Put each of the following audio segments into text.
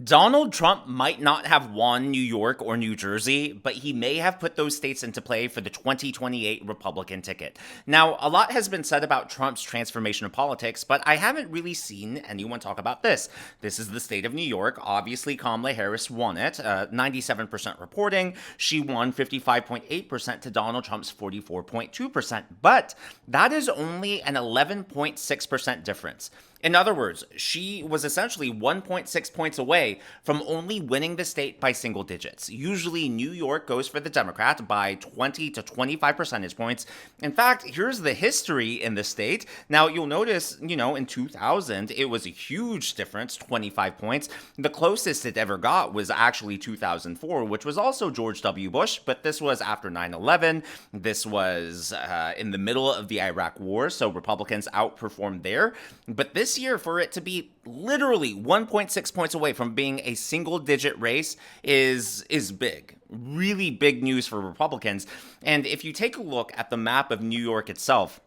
Donald Trump might not have won New York or New Jersey, but he may have put those states into play for the 2028 Republican ticket. Now, a lot has been said about Trump's transformation of politics, but I haven't really seen anyone talk about this. This is the state of New York. Obviously, Kamala Harris won it, 97% reporting. She won 55.8% to Donald Trump's 44.2%, but that is only an 11.6% difference. In other words, she was essentially 1.6 points away from only winning the state by single digits. Usually, New York goes for the Democrat by 20 to 25 percentage points. In fact, here's the history in the state. Now, you'll notice, in 2000, it was a huge difference, 25 points. The closest it ever got was actually 2004, which was also George W. Bush, but this was after 9/11. This was in the middle of the Iraq War, so Republicans outperformed there. But this year, for it to be literally 1.6 points away from being a single-digit race is big. Really big news for Republicans. And if you take a look at the map of New York itself,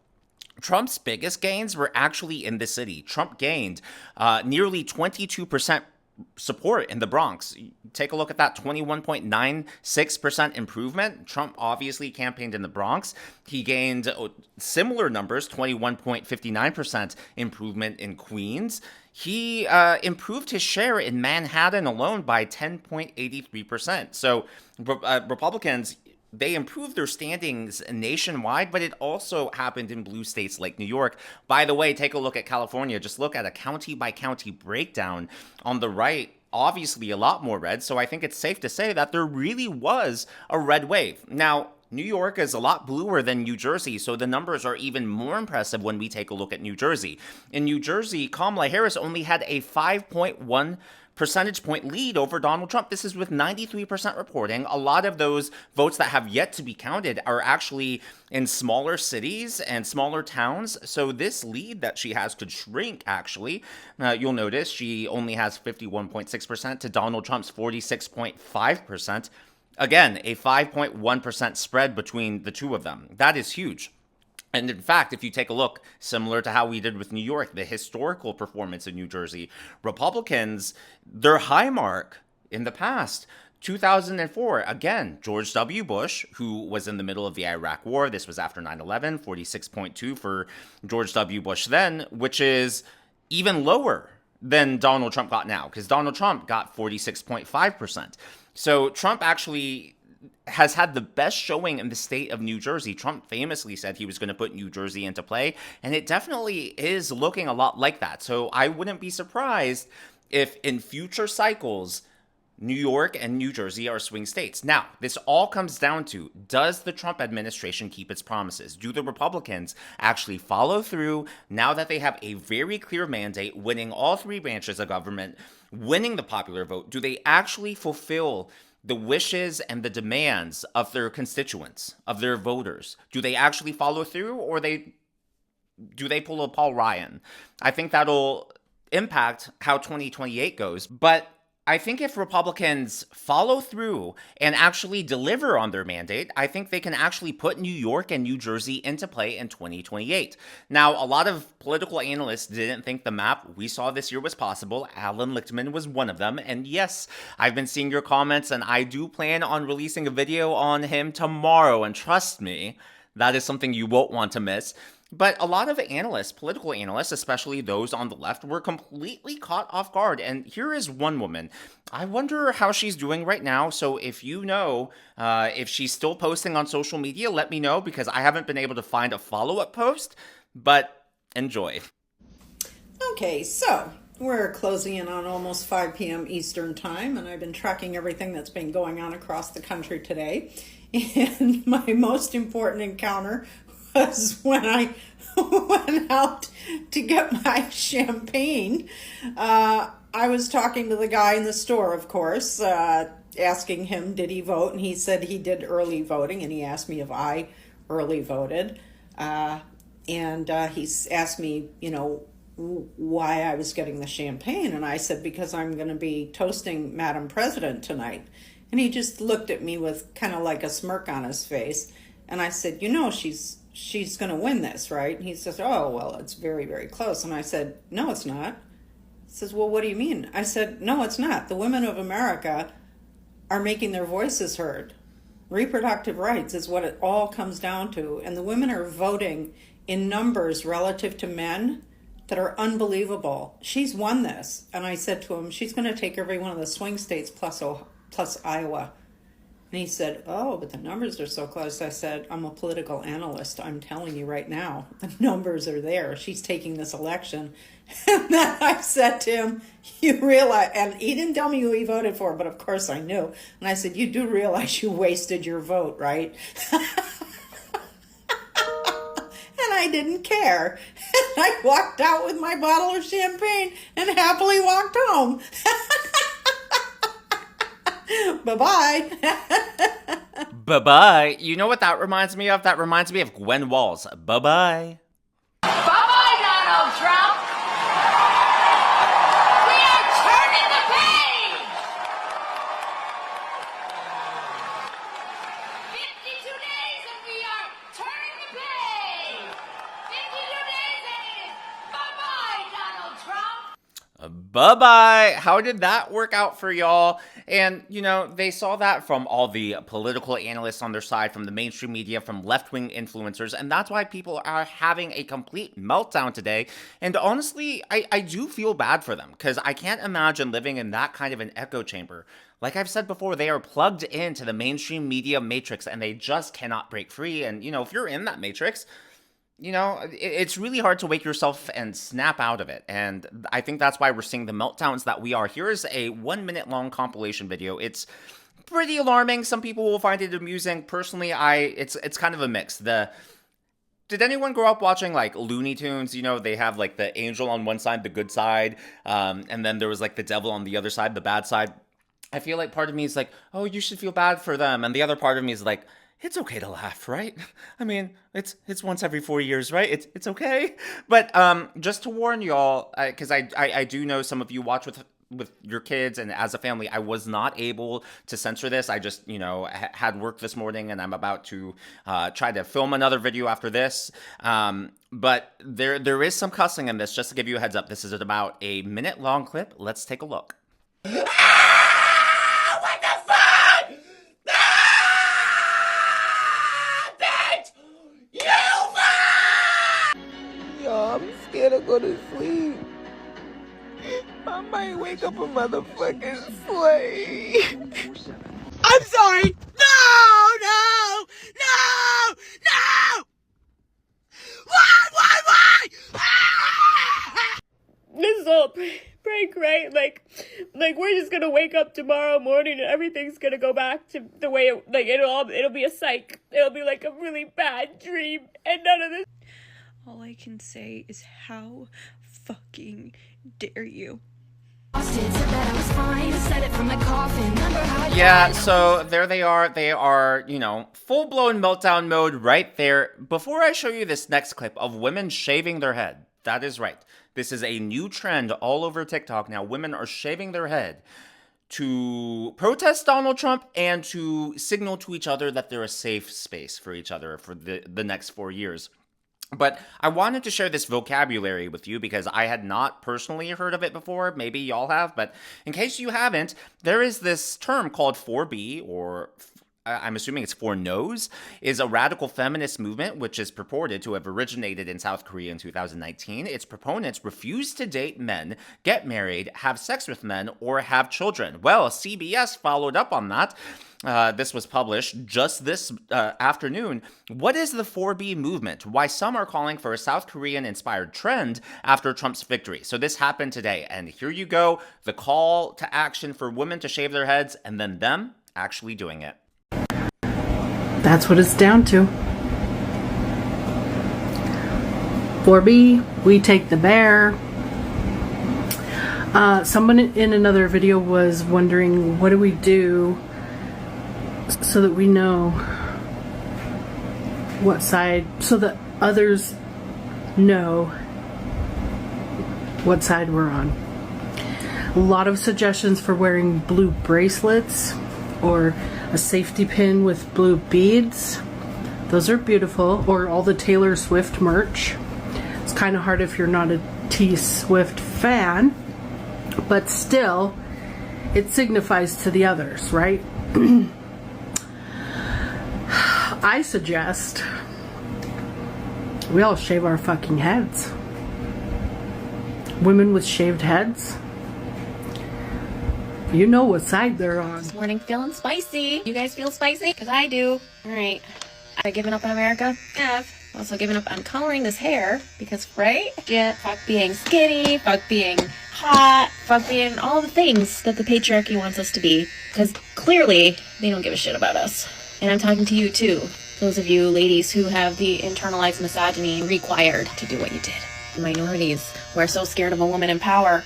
Trump's biggest gains were actually in the city. Trump gained nearly 22% support in the Bronx. Take a look at that 21.96% improvement. Trump obviously campaigned in the Bronx. He gained similar numbers, 21.59% improvement in Queens. He improved his share in Manhattan alone by 10.83%. So Republicans, they improved their standings nationwide, but it also happened in blue states like New York. By the way, take a look at California. Just look at a county-by-county breakdown on the right. Obviously, a lot more red, so I think it's safe to say that there really was a red wave. Now, New York is a lot bluer than New Jersey, so the numbers are even more impressive when we take a look at New Jersey. In New Jersey, Kamala Harris only had a 5.1 percentage point lead over Donald Trump. This is with 93% reporting. A lot of those votes that have yet to be counted are actually in smaller cities and smaller towns. So this lead that she has could shrink, actually. You'll notice she only has 51.6% to Donald Trump's 46.5%. Again, a 5.1% spread between the two of them. That is huge. And in fact, if you take a look, similar to how we did with New York, the historical performance in New Jersey, Republicans, their high mark in the past, 2004, again, George W. Bush, who was in the middle of the Iraq War. This was after 9/11, 46.2 for George W. Bush then, which is even lower than Donald Trump got now, because Donald Trump got 46.5%. So Trump actually has had the best showing in the state of New Jersey. Trump famously said he was going to put New Jersey into play, and it definitely is looking a lot like that. So I wouldn't be surprised if in future cycles, New York and New Jersey are swing states. Now, this all comes down to, does the Trump administration keep its promises? Do the Republicans actually follow through now that they have a very clear mandate, winning all three branches of government, winning the popular vote? Do they actually fulfill the wishes and the demands of their constituents, of their voters? Do they actually follow through, or do they pull a Paul Ryan? I think that'll impact how 2028 goes. But I think if Republicans follow through and actually deliver on their mandate, I think they can actually put New York and New Jersey into play in 2028. Now, a lot of political analysts didn't think the map we saw this year was possible. Alan Lichtman was one of them. And yes, I've been seeing your comments, and I do plan on releasing a video on him tomorrow. And trust me, that is something you won't want to miss. But a lot of analysts, political analysts, especially those on the left, were completely caught off guard. And here is one woman. I wonder how she's doing right now. So if you know if she's still posting on social media, let me know, because I haven't been able to find a follow-up post. But enjoy. Okay, so we're closing in on almost 5 p.m. Eastern time, and I've been tracking everything that's been going on across the country today. And my most important encounter was when I went out to get my champagne. I was talking to the guy in the store, of course, asking him, did he vote? And he said he did early voting, and he asked me if I early voted. And he asked me, why I was getting the champagne. And I said, because I'm going to be toasting Madam President tonight. And he just looked at me with kind of like a smirk on his face. And I said, she's going to win this, right? And he says, oh, well, it's very, very close. And I said, no, it's not. He says, well, what do you mean? I said, no, it's not. The women of America are making their voices heard. Reproductive rights is what it all comes down to. And the women are voting in numbers relative to men that are unbelievable. She's won this. And I said to him, she's going to take every one of the swing states plus Iowa. And he said, oh, but the numbers are so close. I said, I'm a political analyst. I'm telling you right now, the numbers are there. She's taking this election. And then I said to him, you realize, and he didn't tell me who he voted for, but of course I knew. And I said, you do realize you wasted your vote, right? And I didn't care. And I walked out with my bottle of champagne and happily walked home. Bye-bye. Bye-bye. You know what that reminds me of? That reminds me of Gwen Walls. Bye-bye. Bye-bye, Donald Trump. We are turning the page. 52 days and we are turning the page. 52 days and it is bye-bye, Donald Trump. Bye-bye. How did that work out for y'all? And, you know, they saw that from all the political analysts on their side, from the mainstream media, from left-wing influencers, and that's why people are having a complete meltdown today. And honestly, I do feel bad for them, because I can't imagine living in that kind of an echo chamber. Like I've said before, they are plugged into the mainstream media matrix, and they just cannot break free. And, you know, if you're in that matrix, you know, it's really hard to wake yourself and snap out of it. And I think that's why we're seeing the meltdowns that we are. Here is a 1-minute long compilation video. It's pretty alarming. Some people will find it amusing. Personally, it's kind of a mix. Did anyone grow up watching like Looney Tunes? You know, they have like the angel on one side, the good side, and then there was like the devil on the other side, the bad side. I feel like part of me is like, oh, you should feel bad for them. And the other part of me is like, it's okay to laugh, right? I mean, it's once every 4 years, right? It's okay. But just to warn y'all, because I do know some of you watch with your kids, and as a family, I was not able to censor this. I just, you know, had work this morning, and I'm about to try to film another video after this. But there is some cussing in this. Just to give you a heads up, this is about a 1-minute-long clip. Let's take a look. What the fuck? Bitch! You Yo, I'm scared to go to sleep. I might wake up a motherfucking slave. I'm sorry! No! Why? This is all prank, right? Like we're just gonna wake up tomorrow morning and everything's gonna go back to the way it'll be a psych. It'll be like a really bad dream, and none of this. All I can say is, how fucking dare you? Yeah, so there they are. They are, you know, full-blown meltdown mode right there. Before I show you this next clip of women shaving their head, that is right. This is a new trend all over TikTok now. Women are shaving their head to protest Donald Trump and to signal to each other that they're a safe space for each other for the next 4 years. But I wanted to share this vocabulary with you because I had not personally heard of it before. Maybe y'all have, but in case you haven't, there is this term called 4B, or I'm assuming it's 4 No's, is a radical feminist movement which is purported to have originated in South Korea in 2019. Its proponents refuse to date men, get married, have sex with men, or have children. Well, CBS followed up on that. This was published just this afternoon. What is the 4B movement? Why some are calling for a South Korean-inspired trend after Trump's victory. So this happened today, and here you go, the call to action for women to shave their heads, and then them actually doing it. That's what it's down to. 4B, we take the bear. Someone in another video was wondering, what do we do so that we know what side, so that others know what side we're on. A lot of suggestions for wearing blue bracelets or a safety pin with blue beads. Those are beautiful. Or all the Taylor Swift merch. It's kind of hard if you're not a T Swift fan. But still, it signifies to the others, right? I suggest we all shave our fucking heads. Women with shaved heads, you know what side they're on. This morning feeling spicy. You guys feel spicy? Because I do. All right. I've given up on America. I've also given up on coloring this hair because, right? Yeah. Fuck being skinny. Fuck being hot. Fuck being all the things that the patriarchy wants us to be. Because clearly they don't give a shit about us. And I'm talking to you too. Those of you ladies who have the internalized misogyny required to do what you did. Minorities who are so scared of a woman in power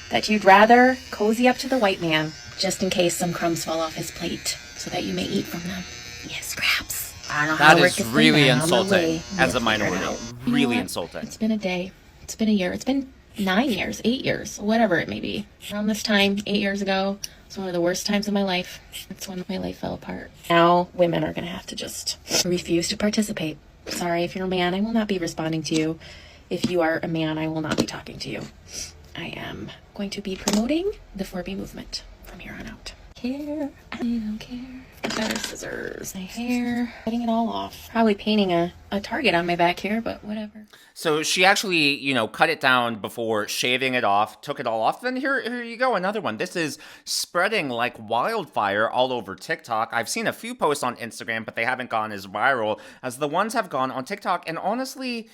that you'd rather cozy up to the white man just in case some crumbs fall off his plate so that you may eat from them. Yes, scraps. I don't know how That to work is this really thing out. I'm insulting away. as a You'll figure it minority. out. You know Really what? insulting. It's been a day. It's been a year. It's been 9 years, 8 years, whatever it may be. Around this time, 8 years ago, was one of the worst times of my life. It's when my life fell apart. Now, women are going to have to just refuse to participate. Sorry, if you're a man, I will not be responding to you. If you are a man, I will not be talking to you. I am going to be promoting the 4B movement from here on out. Care, I don't care. Get better scissors. My hair, cutting it all off. Probably painting a target on my back here, but whatever. So she actually, cut it down before shaving it off, took it all off. Then here you go, another one. This is spreading like wildfire all over TikTok. I've seen a few posts on Instagram, but they haven't gone as viral as the ones have gone on TikTok. And honestly,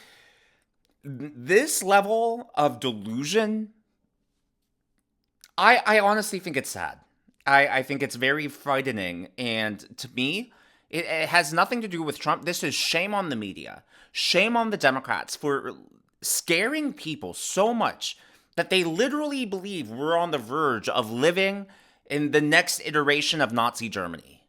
this level of delusion, I honestly think it's sad. I think it's very frightening. And to me, it has nothing to do with Trump. This is shame on the media. Shame on the Democrats for scaring people so much that they literally believe we're on the verge of living in the next iteration of Nazi Germany.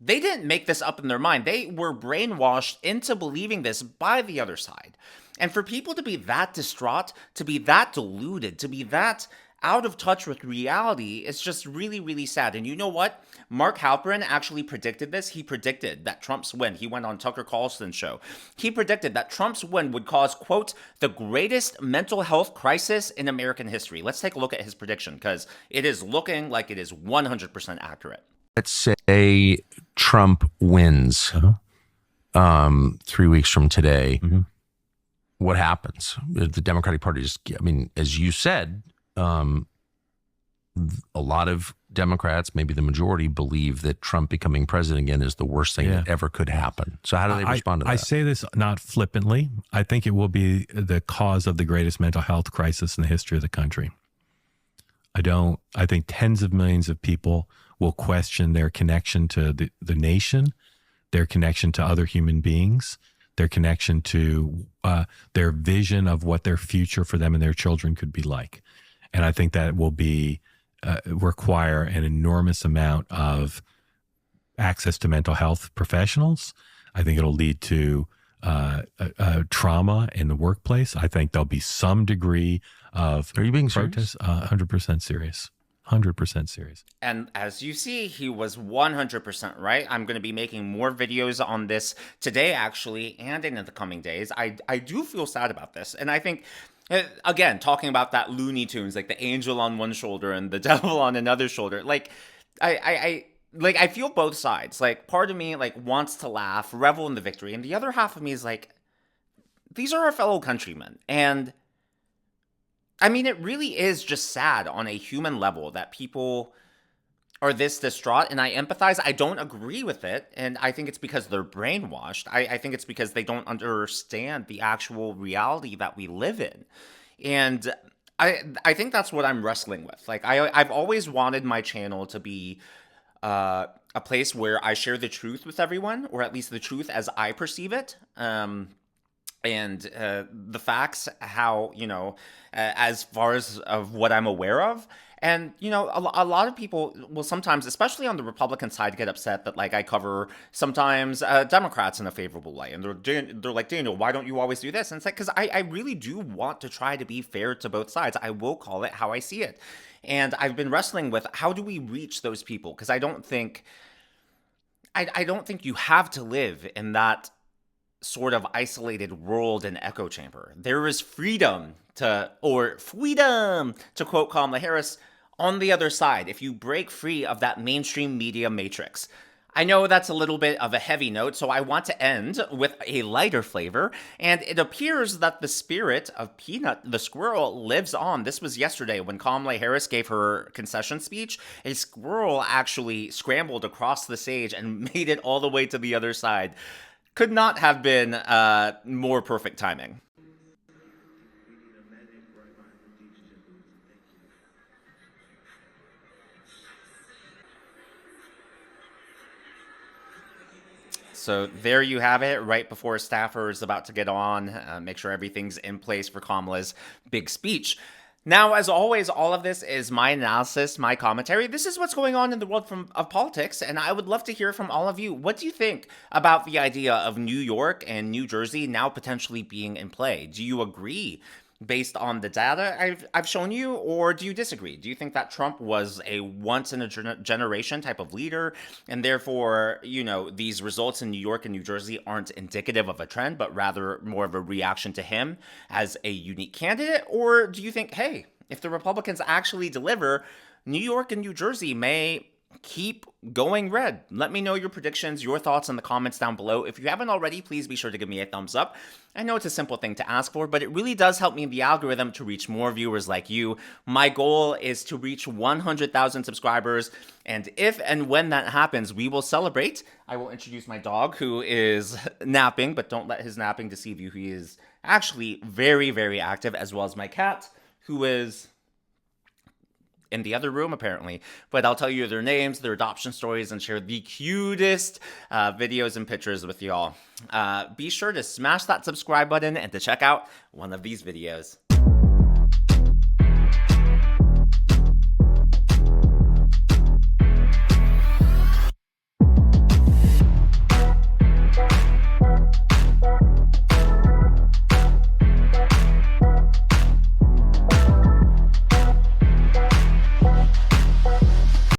They didn't make this up in their mind. They were brainwashed into believing this by the other side. And for people to be that distraught, to be that deluded, to be that out of touch with reality, it's just really, really sad. And you know what? Mark Halperin actually predicted this. He predicted that Trump's win. He went on Tucker Carlson's show. He predicted that Trump's win would cause, quote, the greatest mental health crisis in American history. Let's take a look at his prediction because it is looking like it is 100% accurate. Let's say Trump wins 3 weeks from today. Mm-hmm. What happens? The Democratic Party just, as you said, a lot of Democrats, maybe the majority, believe that Trump becoming president again is the worst thing that ever could happen. So how do they respond to that? I say this not flippantly. I think it will be the cause of the greatest mental health crisis in the history of the country. I think tens of millions of people will question their connection to the nation, their connection to other human beings, their connection to their vision of what their future for them and their children could be like. And I think that will be require an enormous amount of access to mental health professionals. I think it'll lead to trauma in the workplace. I think there'll be some degree of Are you being protest. serious? 100% serious. 100% serious. And as you see, he was 100% right. I'm going to be making more videos on this today, actually, and in the coming days. I do feel sad about this. And I think, again, talking about that Looney Tunes, like the angel on one shoulder and the devil on another shoulder, I feel both sides. Like, part of me, wants to laugh, revel in the victory. And the other half of me is like, these are our fellow countrymen. And it really is just sad on a human level that people are this distraught, and I empathize. I don't agree with it, and I think it's because they're brainwashed. I think it's because they don't understand the actual reality that we live in. And I think that's what I'm wrestling with. I've always wanted my channel to be a place where I share the truth with everyone, or at least the truth as I perceive it. And the facts, how, as far as of what I'm aware of. And, a lot of people will sometimes, especially on the Republican side, get upset that, I cover sometimes Democrats in a favorable light. And they're like, Daniel, why don't you always do this? And it's like, because I really do want to try to be fair to both sides. I will call it how I see it. And I've been wrestling with, how do we reach those people? Because I don't think you have to live in that sort of isolated world and echo chamber. There is freedom to quote Kamala Harris, on the other side, if you break free of that mainstream media matrix. I know that's a little bit of a heavy note, so I want to end with a lighter flavor, and it appears that the spirit of Peanut the squirrel lives on. This was yesterday when Kamala Harris gave her concession speech. A squirrel actually scrambled across the stage and made it all the way to the other side. Could not have been more perfect timing. So there you have it, right before a staffer is about to get on, make sure everything's in place for Kamala's big speech. Now, as always, all of this is my analysis, my commentary. This is what's going on in the world of politics, and I would love to hear from all of you. What do you think about the idea of New York and New Jersey now potentially being in play? Do you agree based on the data I've shown you, or do you disagree? Do you think that Trump was a once-in-a-generation type of leader, and therefore, these results in New York and New Jersey aren't indicative of a trend, but rather more of a reaction to him as a unique candidate? Or do you think, hey, if the Republicans actually deliver, New York and New Jersey may keep going red? Let me know your predictions, your thoughts in the comments down below. If you haven't already, please be sure to give me a thumbs up. I know it's a simple thing to ask for, but it really does help me in the algorithm to reach more viewers like you. My goal is to reach 100,000 subscribers, and if and when that happens, we will celebrate. I will introduce my dog, who is napping, but don't let his napping deceive you. He is actually very, very active, as well as my cat, who is in the other room, apparently. But I'll tell you their names, their adoption stories, and share the cutest videos and pictures with y'all. Be sure to smash that subscribe button and to check out one of these videos.